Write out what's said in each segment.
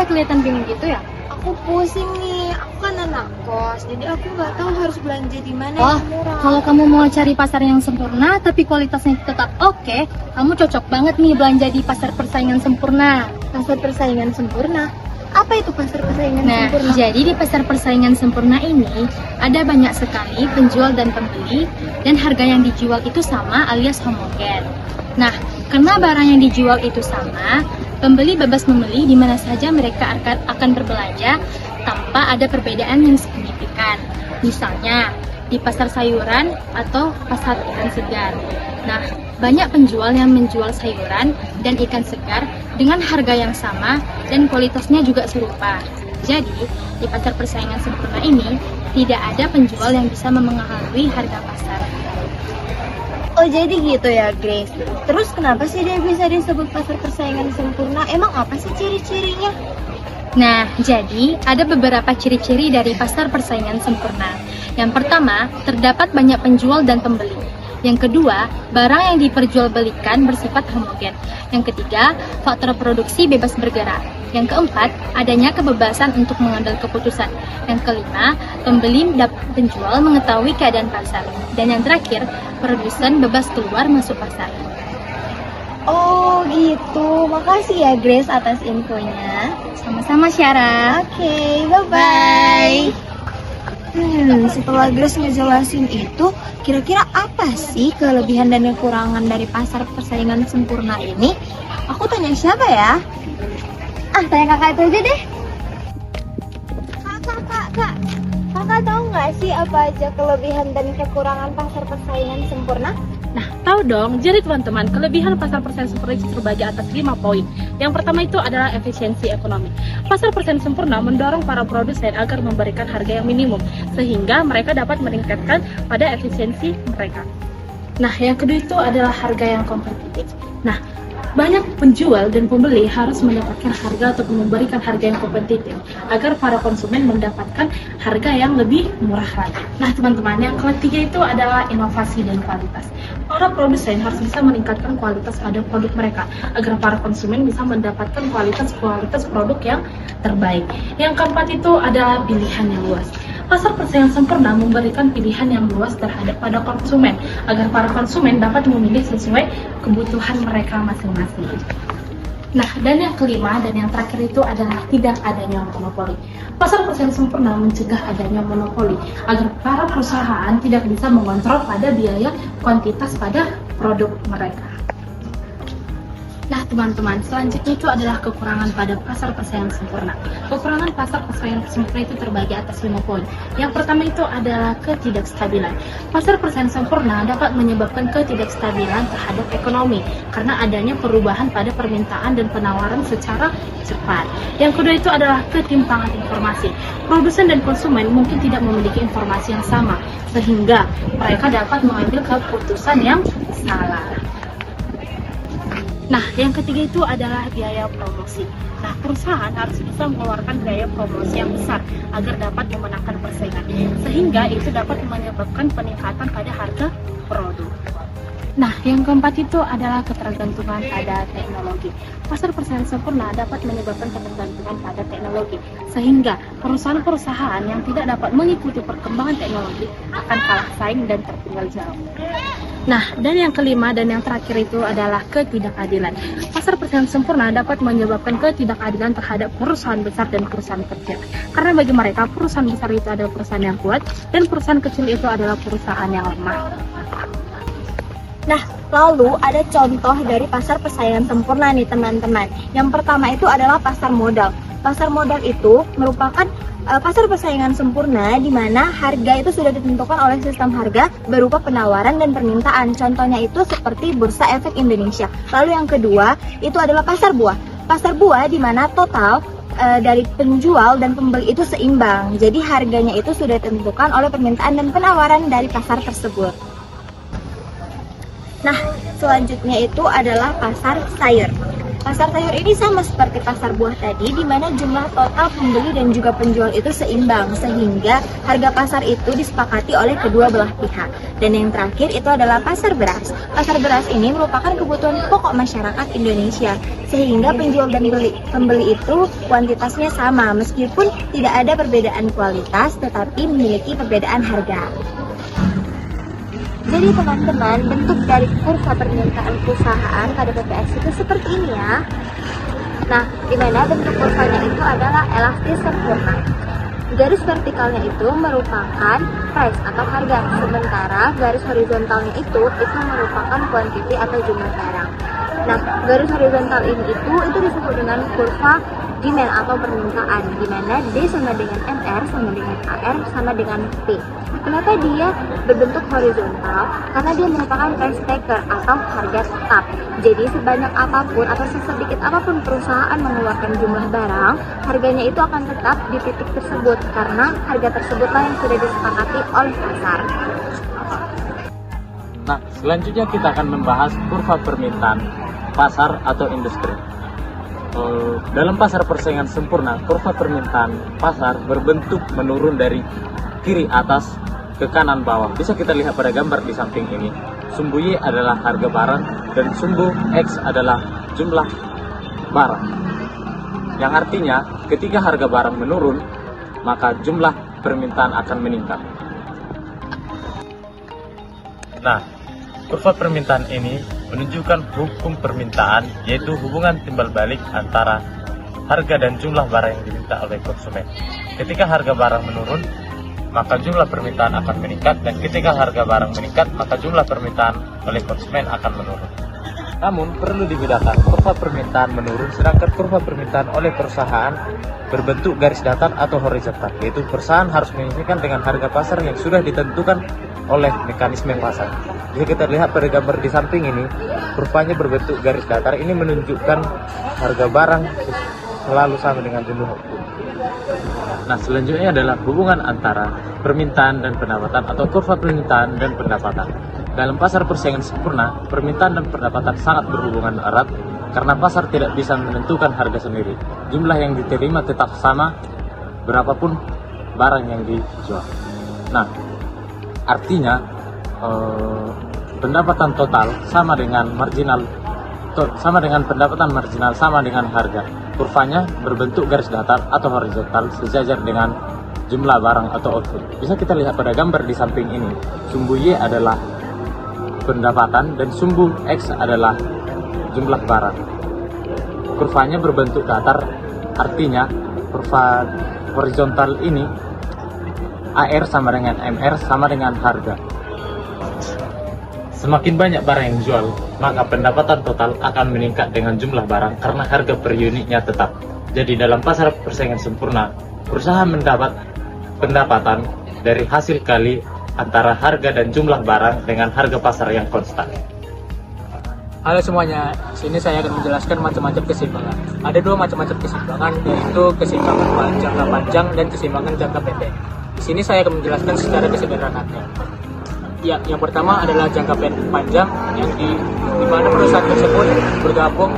kelihatan bingung gitu ya? Aku pusing nih, aku kan anak kos, jadi aku nggak tahu harus belanja di mana Oh, yang murah. kalau kamu mau cari pasar yang sempurna tapi kualitasnya tetap oke, kamu cocok banget nih belanja di pasar persaingan sempurna. Pasar persaingan sempurna? Apa itu pasar persaingan Nah, sempurna? jadi di pasar persaingan sempurna ini ada banyak sekali penjual dan pembeli dan harga yang dijual itu sama alias homogen. Nah, karena barang yang dijual itu sama, pembeli bebas memilih di mana saja mereka akan berbelanja tanpa ada perbedaan yang signifikan. Misalnya, di pasar sayuran atau pasar ikan segar. Nah, banyak penjual yang menjual sayuran dan ikan segar dengan harga yang sama dan kualitasnya juga serupa. Jadi, di pasar persaingan sempurna ini tidak ada penjual yang bisa memengaruhi harga pasar. Oh jadi gitu ya Grace. Terus kenapa sih dia bisa disebut pasar persaingan sempurna? Emang apa sih ciri-cirinya? Nah, jadi ada beberapa ciri-ciri dari pasar persaingan sempurna. Yang pertama, terdapat banyak penjual dan pembeli. Yang kedua, barang yang diperjualbelikan bersifat homogen. Yang ketiga, faktor produksi bebas bergerak. Yang keempat, adanya kebebasan untuk mengambil keputusan. Yang kelima, pembeli dan penjual mengetahui keadaan pasar. Dan yang terakhir, produsen bebas keluar masuk pasar. Oh gitu, makasih ya Grace atas infonya. Sama-sama, Syara. Oke, bye-bye. Setelah Grace ngejelasin itu, kira-kira apa sih kelebihan dan kekurangan dari pasar persaingan sempurna ini? Aku tanya siapa ya? Tanya kakak itu aja deh. Kak. Kakak tahu nggak sih apa aja kelebihan dan kekurangan pasar persaingan sempurna? Nah, tahu dong. Jadi teman-teman, kelebihan pasar persaingan sempurna itu terbagi atas 5 poin. Yang pertama itu adalah efisiensi ekonomi. Pasar persaingan sempurna mendorong para produsen agar memberikan harga yang minimum, sehingga mereka dapat meningkatkan pada efisiensi mereka. Nah, yang kedua itu adalah harga yang kompetitif. Nah, banyak penjual dan pembeli harus mendapatkan harga atau memberikan harga yang kompetitif agar para konsumen mendapatkan harga yang lebih murah lagi. Nah, teman-teman, yang ketiga itu adalah inovasi dan kualitas. Para produsen harus bisa meningkatkan kualitas pada produk mereka agar para konsumen bisa mendapatkan kualitas produk yang terbaik. Yang keempat itu adalah pilihan yang luas. Pasar persaingan sempurna memberikan pilihan yang luas terhadap pada konsumen agar para konsumen dapat memilih sesuai kebutuhan mereka masing-masing. Nah, dan yang kelima dan yang terakhir itu adalah tidak adanya monopoli. Pasar persaingan sempurna mencegah adanya monopoli agar para perusahaan tidak bisa mengontrol pada biaya kuantitas pada produk mereka. Nah, teman-teman, selanjutnya itu adalah kekurangan pada pasar persaingan sempurna. Kekurangan pasar persaingan sempurna itu terbagi atas 5 poin. Yang pertama itu adalah ketidakstabilan. Pasar persaingan sempurna dapat menyebabkan ketidakstabilan terhadap ekonomi karena adanya perubahan pada permintaan dan penawaran secara cepat. Yang kedua itu adalah ketimpangan informasi. Produsen dan konsumen mungkin tidak memiliki informasi yang sama, sehingga mereka dapat mengambil keputusan yang salah. Nah, yang ketiga itu adalah biaya promosi. Nah, perusahaan harus bisa mengeluarkan biaya promosi yang besar agar dapat memenangkan persaingan, sehingga itu dapat menyebabkan peningkatan pada harga produk. Nah, yang keempat itu adalah ketergantungan pada teknologi. Pasar persaingan sempurna dapat menyebabkan ketergantungan pada teknologi, sehingga perusahaan-perusahaan yang tidak dapat mengikuti perkembangan teknologi akan kalah saing dan tertinggal jauh. Nah, dan yang kelima dan yang terakhir itu adalah ketidakadilan. Pasar persaingan sempurna dapat menyebabkan ketidakadilan terhadap perusahaan besar dan perusahaan kecil. Karena bagi mereka, perusahaan besar itu adalah perusahaan yang kuat, dan perusahaan kecil itu adalah perusahaan yang lemah. Nah, lalu ada contoh dari pasar persaingan sempurna nih teman-teman. Yang pertama itu adalah pasar modal. Pasar modal itu merupakan pasar persaingan sempurna di mana harga itu sudah ditentukan oleh sistem harga berupa penawaran dan permintaan. Contohnya itu seperti Bursa Efek Indonesia. Lalu yang kedua itu adalah pasar buah. Pasar buah di mana total dari penjual dan pembeli itu seimbang. Jadi harganya itu sudah ditentukan oleh permintaan dan penawaran dari pasar tersebut. Nah, selanjutnya itu adalah pasar sayur. Pasar sayur ini sama seperti pasar buah tadi, di mana jumlah total pembeli dan juga penjual itu seimbang, sehingga harga pasar itu disepakati oleh kedua belah pihak. Dan yang terakhir itu adalah pasar beras. Pasar beras ini merupakan kebutuhan pokok masyarakat Indonesia, sehingga penjual dan pembeli itu kuantitasnya sama, meskipun tidak ada perbedaan kualitas, tetapi memiliki perbedaan harga. Jadi teman-teman, bentuk dari kurva permintaan perusahaan pada PPS itu seperti ini ya. Nah, di mana bentuk kurvanya itu adalah elastis sempurna. Garis vertikalnya itu merupakan price atau harga, sementara garis horizontalnya itu merupakan quantity atau jumlah barang. Nah, garis horizontal ini itu disebut dengan kurva demand atau permintaan, di mana D sama dengan MR sama dengan AR sama dengan P. Kenapa dia berbentuk horizontal? Karena dia merupakan price taker atau harga tetap. Jadi sebanyak apapun atau sesedikit apapun perusahaan mengeluarkan jumlah barang, harganya itu akan tetap di titik tersebut karena harga tersebutlah yang sudah disepakati oleh pasar. Nah, selanjutnya kita akan membahas kurva permintaan pasar atau industri. Dalam pasar persaingan sempurna, kurva permintaan pasar berbentuk menurun dari kiri atas ke kanan bawah. Bisa kita lihat pada gambar di samping ini. Sumbu Y adalah harga barang dan sumbu X adalah jumlah barang. Yang artinya ketika harga barang menurun, maka jumlah permintaan akan meningkat. Nah, kurva permintaan ini menunjukkan hukum permintaan, yaitu hubungan timbal balik antara harga dan jumlah barang yang diminta oleh konsumen. Ketika harga barang menurun, maka jumlah permintaan akan meningkat, dan ketika harga barang meningkat, maka jumlah permintaan oleh konsumen akan menurun. Namun perlu dibedakan, kurva permintaan menurun sedangkan kurva permintaan oleh perusahaan berbentuk garis datar atau horizontal, yaitu perusahaan harus menyesuaikan dengan harga pasar yang sudah ditentukan oleh mekanisme pasar. Jika kita lihat pada gambar di samping ini, kurvanya berbentuk garis datar. Ini menunjukkan harga barang selalu sama dengan jumlah. Nah, selanjutnya adalah hubungan antara permintaan dan pendapatan atau kurva permintaan dan pendapatan. Dalam pasar persaingan sempurna, permintaan dan pendapatan sangat berhubungan erat karena pasar tidak bisa menentukan harga sendiri. Jumlah yang diterima tetap sama berapapun barang yang dijual. Nah, artinya pendapatan total sama dengan pendapatan marginal sama dengan harga. Kurvanya berbentuk garis datar atau horizontal sejajar dengan jumlah barang atau output. Bisa kita lihat pada gambar di samping ini. Sumbu Y adalah pendapatan dan sumbu X adalah jumlah barang. Kurvanya berbentuk datar, artinya kurva horizontal ini AR sama dengan MR sama dengan harga. Semakin banyak barang yang dijual, maka pendapatan total akan meningkat dengan jumlah barang karena harga per unitnya tetap. Jadi dalam pasar persaingan sempurna, perusahaan mendapat pendapatan dari hasil kali antara harga dan jumlah barang dengan harga pasar yang konstan. Halo semuanya, sini saya akan menjelaskan macam-macam keseimbangan. Ada dua macam-macam keseimbangan, yaitu keseimbangan jangka panjang dan keseimbangan jangka pendek. Di sini saya akan menjelaskan secara kesederhananya. Ya, yang pertama adalah jangka panjang yang di mana perusahaan tersebut bergabung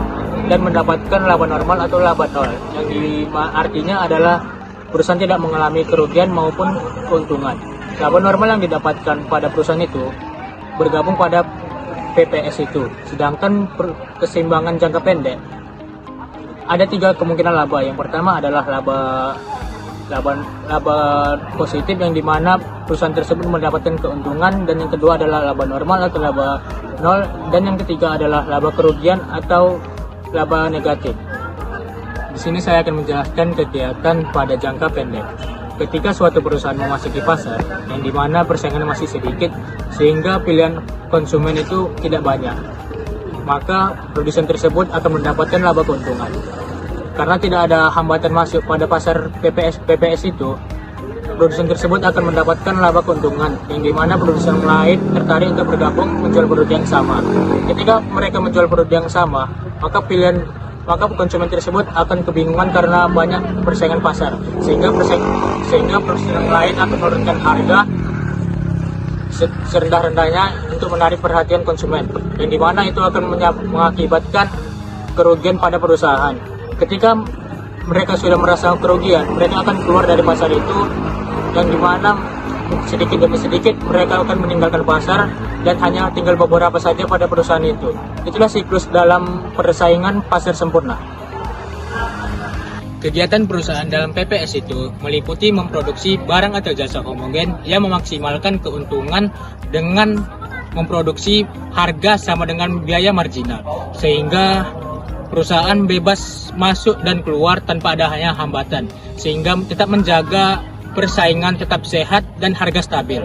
dan mendapatkan laba normal atau laba nol. Yang artinya adalah perusahaan tidak mengalami kerugian maupun keuntungan. Laba normal yang didapatkan pada perusahaan itu bergabung pada PPS itu. Sedangkan keseimbangan jangka pendek ada tiga kemungkinan laba. Yang pertama adalah laba positif yang dimana perusahaan tersebut mendapatkan keuntungan, dan yang kedua adalah laba normal atau laba nol, dan yang ketiga adalah laba kerugian atau laba negatif. Di sini saya akan menjelaskan kegiatan pada jangka pendek. Ketika suatu perusahaan memasuki pasar yang dimana persaingan masih sedikit sehingga pilihan konsumen itu tidak banyak, maka produsen tersebut akan mendapatkan laba keuntungan. Karena tidak ada hambatan masuk pada pasar PPS itu, produsen tersebut akan mendapatkan laba keuntungan, yang dimana produsen lain tertarik untuk bergabung menjual produk yang sama. Ketika mereka menjual produk yang sama, maka konsumen tersebut akan kebingungan karena banyak persaingan pasar, sehingga produsen lain akan menurunkan harga serendah-rendahnya untuk menarik perhatian konsumen, yang dimana itu akan mengakibatkan kerugian pada perusahaan. Ketika mereka sudah merasa kerugian, mereka akan keluar dari pasar itu, yang dimana sedikit demi sedikit mereka akan meninggalkan pasar dan hanya tinggal beberapa saja pada perusahaan itu. Itulah siklus dalam persaingan pasar sempurna. Kegiatan perusahaan dalam PPS itu meliputi memproduksi barang atau jasa homogen yang memaksimalkan keuntungan dengan memproduksi harga sama dengan biaya marginal, sehingga perusahaan bebas masuk dan keluar tanpa adanya hambatan, sehingga tetap menjaga persaingan tetap sehat dan harga stabil.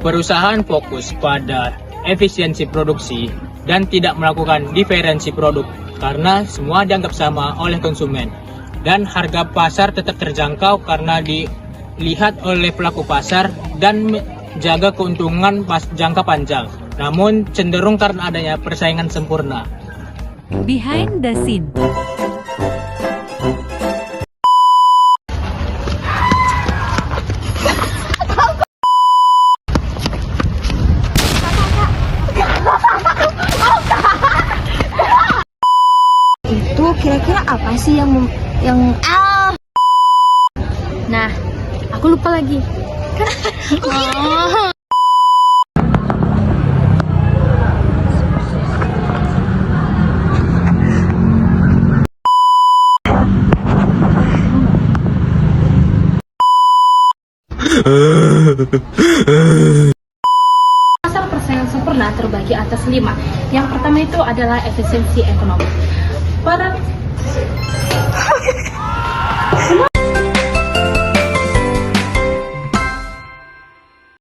Perusahaan fokus pada efisiensi produksi dan tidak melakukan diferensi produk karena semua dianggap sama oleh konsumen. Dan harga pasar tetap terjangkau karena dilihat oleh pelaku pasar dan menjaga keuntungan jangka panjang. Namun cenderung karena adanya persaingan sempurna. Behind the scene. Itu kira-kira apa sih yang Nah, aku lupa lagi. Oh. Pasar persaingan sempurna terbagi atas 5. Yang pertama itu adalah efisiensi ekonomi. Pada